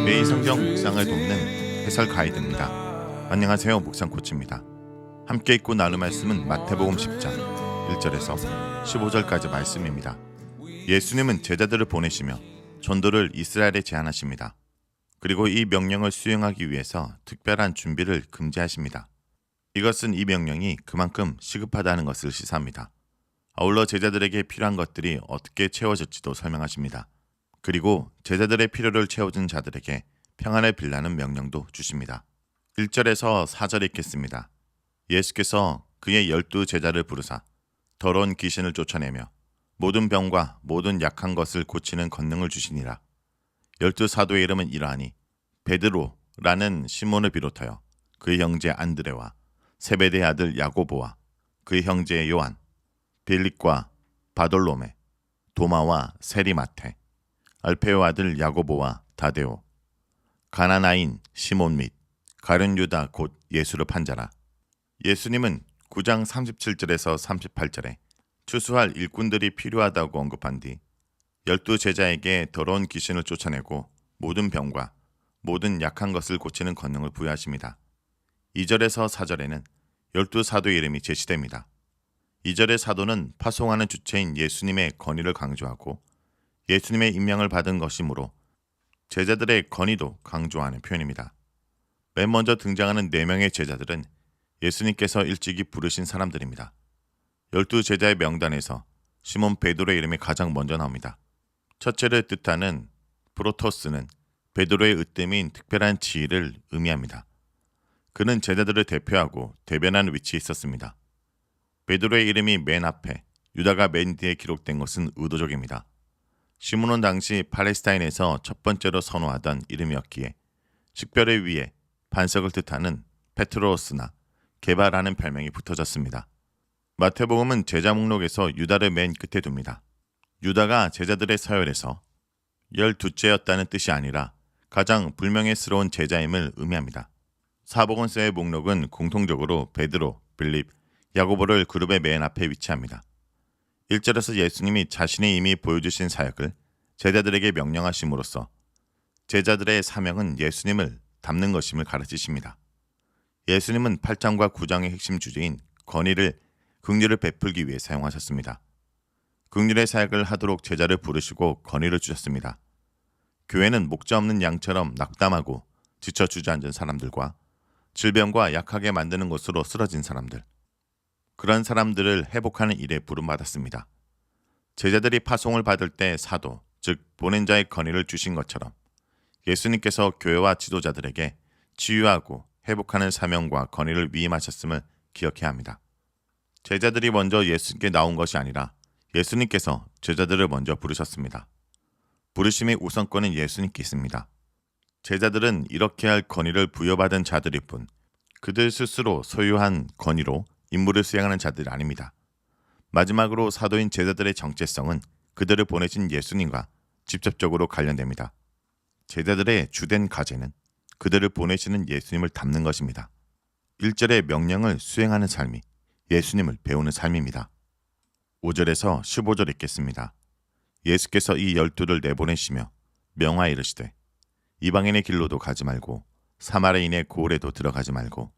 매일 성경 묵상을 돕는 해설 가이드입니다. 안녕하세요, 묵상 코치입니다. 함께 읽고 나눌 말씀은 마태복음 10장 1절에서 15절까지 말씀입니다. 예수님은 제자들을 보내시며 전도를 이스라엘에 제안하십니다. 그리고 이 명령을 수행하기 위해서 특별한 준비를 금지하십니다. 이것은 이 명령이 그만큼 시급하다는 것을 시사합니다. 아울러 제자들에게 필요한 것들이 어떻게 채워질지도 설명하십니다. 그리고 제자들의 필요를 채워준 자들에게 평안을 빌라는 명령도 주십니다. 1절에서 4절 읽겠습니다. 예수께서 그의 12 제자를 부르사 더러운 귀신을 쫓아내며 모든 병과 모든 약한 것을 고치는 권능을 주시니라. 12 사도의 이름은 이러하니 베드로라는 시몬을 비롯하여 그의 형제 안드레와 세베대의 아들 야고보와 그의 형제 요한, 빌립과 바돌로메, 도마와 세리마테, 알페오 아들 야고보와 다데오, 가나나인 시몬 및 가룟 유다 곧 예수를 판 자라. 예수님은 9장 37절에서 38절에 추수할 일꾼들이 필요하다고 언급한 뒤 12 제자에게 더러운 귀신을 쫓아내고 모든 병과 모든 약한 것을 고치는 권능을 부여하십니다. 2절에서 4절에는 12 사도의 이름이 제시됩니다. 2절의 사도는 파송하는 주체인 예수님의 권위를 강조하고 예수님의 임명을 받은 것이므로 제자들의 권위도 강조하는 표현입니다. 맨 먼저 등장하는 4명의 제자들은 예수님께서 일찍이 부르신 사람들입니다. 12 제자의 명단에서 시몬 베드로의 이름이 가장 먼저 나옵니다. 첫째를 뜻하는 프로토스는 베드로의 으뜸인 특별한 지위를 의미합니다. 그는 제자들을 대표하고 대변하는 위치에 있었습니다. 베드로의 이름이 맨 앞에, 유다가 맨 뒤에 기록된 것은 의도적입니다. 시몬은 당시 팔레스타인에서 첫 번째로 선호하던 이름이었기에 식별의 위에 반석을 뜻하는 페트로스나 게바라는 별명이 붙어졌습니다. 마태복음은 제자 목록에서 유다를 맨 끝에 둡니다. 유다가 제자들의 서열에서 12째였다는 뜻이 아니라 가장 불명예스러운 제자임을 의미합니다. 사복음서의 목록은 공통적으로 베드로, 빌립, 야고보를 그룹의 맨 앞에 위치합니다. 1절에서 예수님이 자신이 이미 보여주신 사역을 제자들에게 명령하심으로써 제자들의 사명은 예수님을 닮는 것임을 가르치십니다. 예수님은 8장과 9장의 핵심 주제인 긍휼을 베풀기 위해 사용하셨습니다. 긍휼의 사역을 하도록 제자를 부르시고 권위를 주셨습니다. 교회는 목자 없는 양처럼 낙담하고 지쳐 주저앉은 사람들과 질병과 약하게 만드는 것으로 쓰러진 사람들, 그런 사람들을 회복하는 일에 부름받았습니다. 제자들이 파송을 받을 때 사도, 즉 보낸 자의 권위를 주신 것처럼 예수님께서 교회와 지도자들에게 치유하고 회복하는 사명과 권위를 위임하셨음을 기억해야 합니다. 제자들이 먼저 예수님께 나온 것이 아니라 예수님께서 제자들을 먼저 부르셨습니다. 부르심의 우선권은 예수님께 있습니다. 제자들은 이렇게 할 권위를 부여받은 자들일 뿐 그들 스스로 소유한 권위로 임무를 수행하는 자들이 아닙니다. 마지막으로 사도인 제자들의 정체성은 그들을 보내신 예수님과 직접적으로 관련됩니다. 제자들의 주된 과제는 그들을 보내시는 예수님을 닮는 것입니다. 1절의 명령을 수행하는 삶이 예수님을 배우는 삶입니다. 5절에서 15절 읽겠습니다. 예수께서 이 12를 내보내시며 명하여 이르시되 이방인의 길로도 가지 말고 사마리아인의 고을에도 들어가지 말고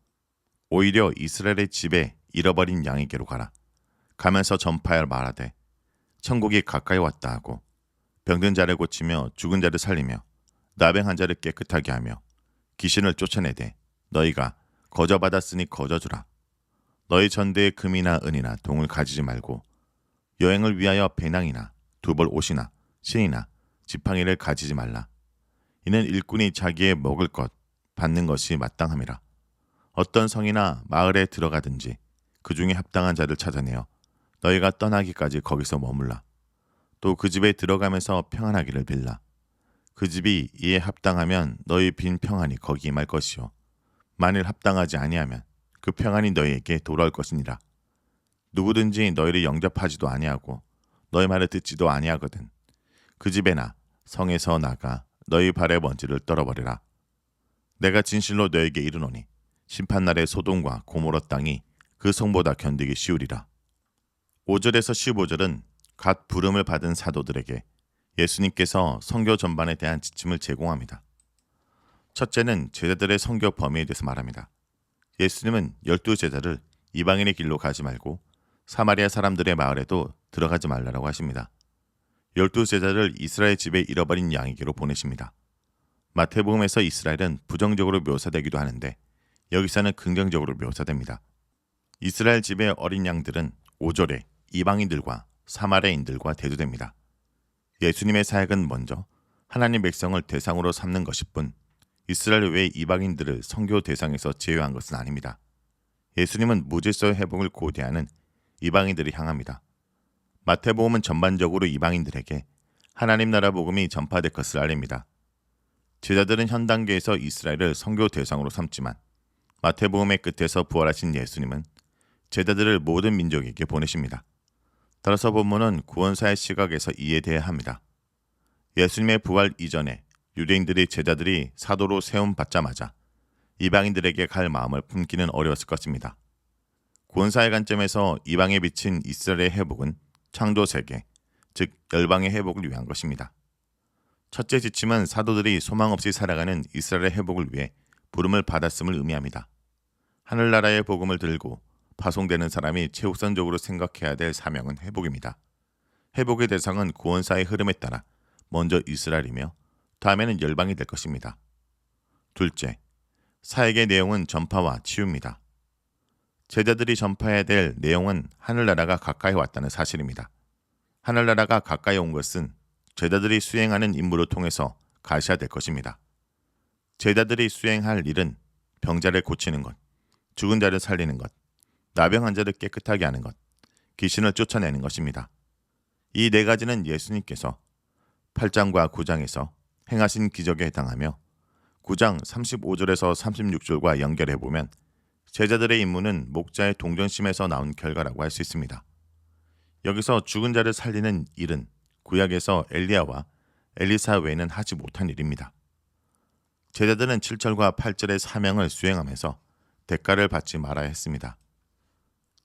오히려 이스라엘의 집에 잃어버린 양에게로 가라. 가면서 전파하여 말하되 천국이 가까이 왔다 하고 병든 자를 고치며 죽은 자를 살리며 나병한 자를 깨끗하게 하며 귀신을 쫓아내되 너희가 거저받았으니 거저주라. 너희 전대에 금이나 은이나 동을 가지지 말고 여행을 위하여 배낭이나 두벌 옷이나 신이나 지팡이를 가지지 말라. 이는 일꾼이 자기의 먹을 것 받는 것이 마땅함이라. 어떤 성이나 마을에 들어가든지 그 중에 합당한 자를 찾아내어 너희가 떠나기까지 거기서 머물라. 또 그 집에 들어가면서 평안하기를 빌라. 그 집이 이에 합당하면 너희 빈 평안이 거기 임할 것이요 만일 합당하지 아니하면 그 평안이 너희에게 돌아올 것이니라. 누구든지 너희를 영접하지도 아니하고 너희 말을 듣지도 아니하거든 그 집에나 성에서 나가 너희 발의 먼지를 떨어버리라. 내가 진실로 너에게 이르노니 심판날의 소돔과 고모라 땅이 그 성보다 견디기 쉬우리라. 5절에서 15절은 갓 부름을 받은 사도들에게 예수님께서 선교 전반에 대한 지침을 제공합니다. 첫째는 제자들의 선교 범위에 대해서 말합니다. 예수님은 12제자를 이방인의 길로 가지 말고 사마리아 사람들의 마을에도 들어가지 말라고 하십니다. 12제자를 이스라엘 집에 잃어버린 양에게로 보내십니다. 마태복음에서 이스라엘은 부정적으로 묘사되기도 하는데 여기서는 긍정적으로 묘사됩니다. 이스라엘 집의 어린 양들은 5절에 이방인들과 사마리아인들과 대조됩니다. 예수님의 사역은 먼저 하나님 백성을 대상으로 삼는 것일 뿐 이스라엘 외의 이방인들을 선교 대상에서 제외한 것은 아닙니다. 예수님은 무질서의 회복을 고대하는 이방인들을 향합니다. 마태복음은 전반적으로 이방인들에게 하나님 나라 복음이 전파될 것을 알립니다. 제자들은 현 단계에서 이스라엘을 선교 대상으로 삼지만 마태복음의 끝에서 부활하신 예수님은 제자들을 모든 민족에게 보내십니다. 따라서 본문은 구원사의 시각에서 이해돼야 합니다. 예수님의 부활 이전에 유대인들이 제자들이 사도로 세움 받자마자 이방인들에게 갈 마음을 품기는 어려웠을 것입니다. 구원사의 관점에서 이방에 비친 이스라엘의 회복은 창조 세계, 즉 열방의 회복을 위한 것입니다. 첫째 지침은 사도들이 소망 없이 살아가는 이스라엘의 회복을 위해 부름을 받았음을 의미합니다. 하늘나라의 복음을 들고 파송되는 사람이 최우선적으로 생각해야 될 사명은 회복입니다. 회복의 대상은 구원사의 흐름에 따라 먼저 이스라엘이며 다음에는 열방이 될 것입니다. 둘째, 사역의 내용은 전파와 치유입니다. 제자들이 전파해야 될 내용은 하늘나라가 가까이 왔다는 사실입니다. 하늘나라가 가까이 온 것은 제자들이 수행하는 임무를 통해서 가시화될 것입니다. 제자들이 수행할 일은 병자를 고치는 것, 죽은 자를 살리는 것, 나병 환자를 깨끗하게 하는 것, 귀신을 쫓아내는 것입니다. 이 네 가지는 예수님께서 8장과 9장에서 행하신 기적에 해당하며 9장 35절에서 36절과 연결해보면 제자들의 임무는 목자의 동정심에서 나온 결과라고 할 수 있습니다. 여기서 죽은 자를 살리는 일은 구약에서 엘리야와 엘리사 외에는 하지 못한 일입니다. 제자들은 7절과 8절의 사명을 수행하면서 대가를 받지 말아야 했습니다.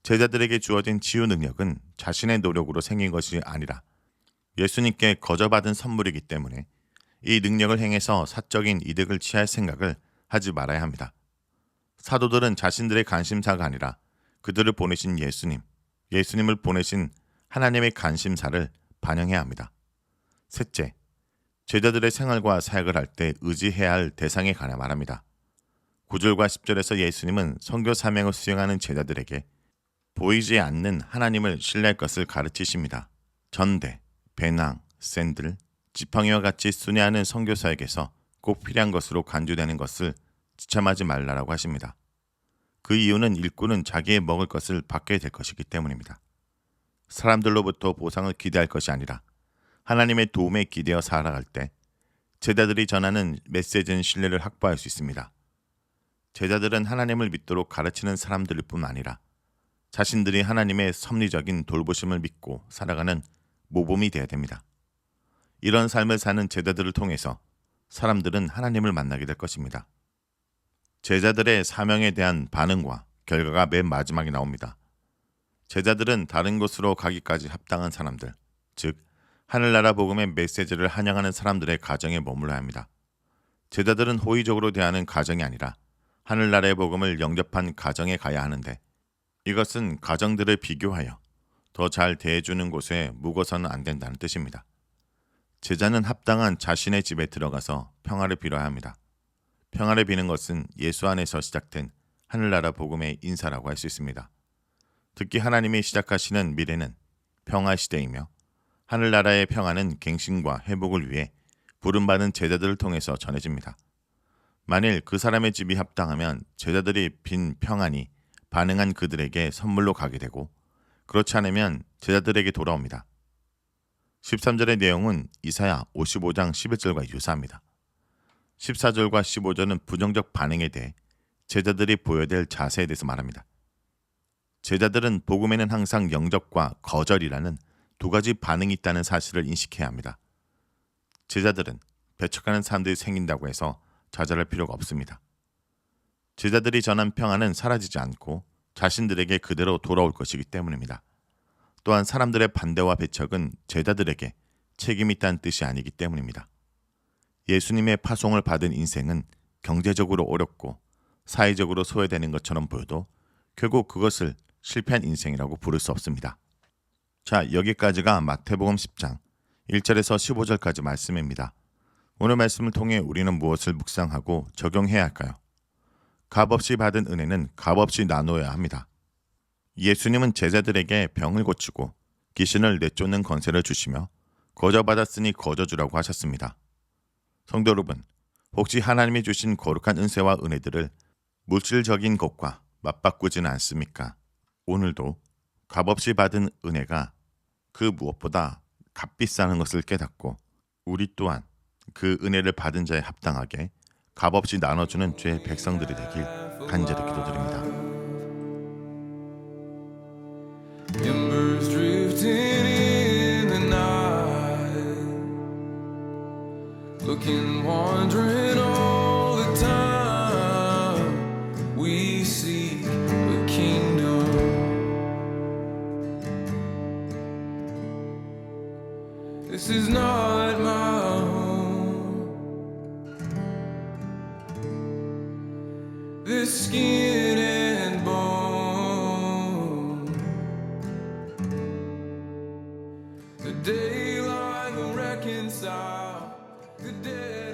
제자들에게 주어진 치유 능력은 자신의 노력으로 생긴 것이 아니라 예수님께 거저받은 선물이기 때문에 이 능력을 행해서 사적인 이득을 취할 생각을 하지 말아야 합니다. 사도들은 자신들의 관심사가 아니라 그들을 보내신 예수님을 보내신 하나님의 관심사를 반영해야 합니다. 셋째, 제자들의 생활과 사역을 할 때 의지해야 할 대상에 관해 말합니다. 9절과 10절에서 예수님은 선교 사명을 수행하는 제자들에게 보이지 않는 하나님을 신뢰할 것을 가르치십니다. 전대, 배낭, 샌들, 지팡이와 같이 순회하는 선교사에게서 꼭 필요한 것으로 간주되는 것을 지참하지 말라고 하십니다. 그 이유는 일꾼은 자기의 먹을 것을 받게 될 것이기 때문입니다. 사람들로부터 보상을 기대할 것이 아니라 하나님의 도움에 기대어 살아갈 때 제자들이 전하는 메시지는 신뢰를 확보할 수 있습니다. 제자들은 하나님을 믿도록 가르치는 사람들일 뿐 아니라 자신들이 하나님의 섭리적인 돌보심을 믿고 살아가는 모범이 되어야 됩니다. 이런 삶을 사는 제자들을 통해서 사람들은 하나님을 만나게 될 것입니다. 제자들의 사명에 대한 반응과 결과가 맨 마지막에 나옵니다. 제자들은 다른 곳으로 가기까지 합당한 사람들, 즉 하늘나라 복음의 메시지를 환영하는 사람들의 가정에 머물러야 합니다. 제자들은 호의적으로 대하는 가정이 아니라 하늘나라의 복음을 영접한 가정에 가야 하는데 이것은 가정들을 비교하여 더 잘 대해주는 곳에 묵어서는 안 된다는 뜻입니다. 제자는 합당한 자신의 집에 들어가서 평화를 빌어야 합니다. 평화를 비는 것은 예수 안에서 시작된 하늘나라 복음의 인사라고 할 수 있습니다. 특히 하나님이 시작하시는 미래는 평화 시대이며 하늘나라의 평화는 갱신과 회복을 위해 부름받은 제자들을 통해서 전해집니다. 만일 그 사람의 집이 합당하면 제자들이 빈 평안이 반응한 그들에게 선물로 가게 되고 그렇지 않으면 제자들에게 돌아옵니다. 13절의 내용은 이사야 55장 11절과 유사합니다. 14절과 15절은 부정적 반응에 대해 제자들이 보여야 될 자세에 대해서 말합니다. 제자들은 복음에는 항상 영접과 거절이라는 두 가지 반응이 있다는 사실을 인식해야 합니다. 제자들은 배척하는 사람들이 생긴다고 해서 좌절할 필요가 없습니다. 제자들이 전한 평안은 사라지지 않고 자신들에게 그대로 돌아올 것이기 때문입니다. 또한 사람들의 반대와 배척은 제자들에게 책임이 있다는 뜻이 아니기 때문입니다. 예수님의 파송을 받은 인생은 경제적으로 어렵고 사회적으로 소외되는 것처럼 보여도 결국 그것을 실패한 인생이라고 부를 수 없습니다. 자, 여기까지가 마태복음 10장 1절에서 15절까지 말씀입니다. 오늘 말씀을 통해 우리는 무엇을 묵상하고 적용해야 할까요? 값없이 받은 은혜는 값없이 나누어야 합니다. 예수님은 제자들에게 병을 고치고 귀신을 내쫓는 권세를 주시며 거저받았으니 거저주라고 하셨습니다. 성도 여러분, 혹시 하나님이 주신 거룩한 은혜와 은혜들을 물질적인 것과 맞바꾸지는 않습니까? 오늘도 값없이 받은 은혜가 그 무엇보다 값비싸는 것을 깨닫고 우리 또한 그 은혜를 받은 자에 합당하게 값없이 나눠주는 죄의 백성들이 되길 간절히 기도드립니다. Embers drifting in the night, looking, wandering all the time. We seek the kingdom. This is not my home. This skin and bone. The daylight will reconcile the dead.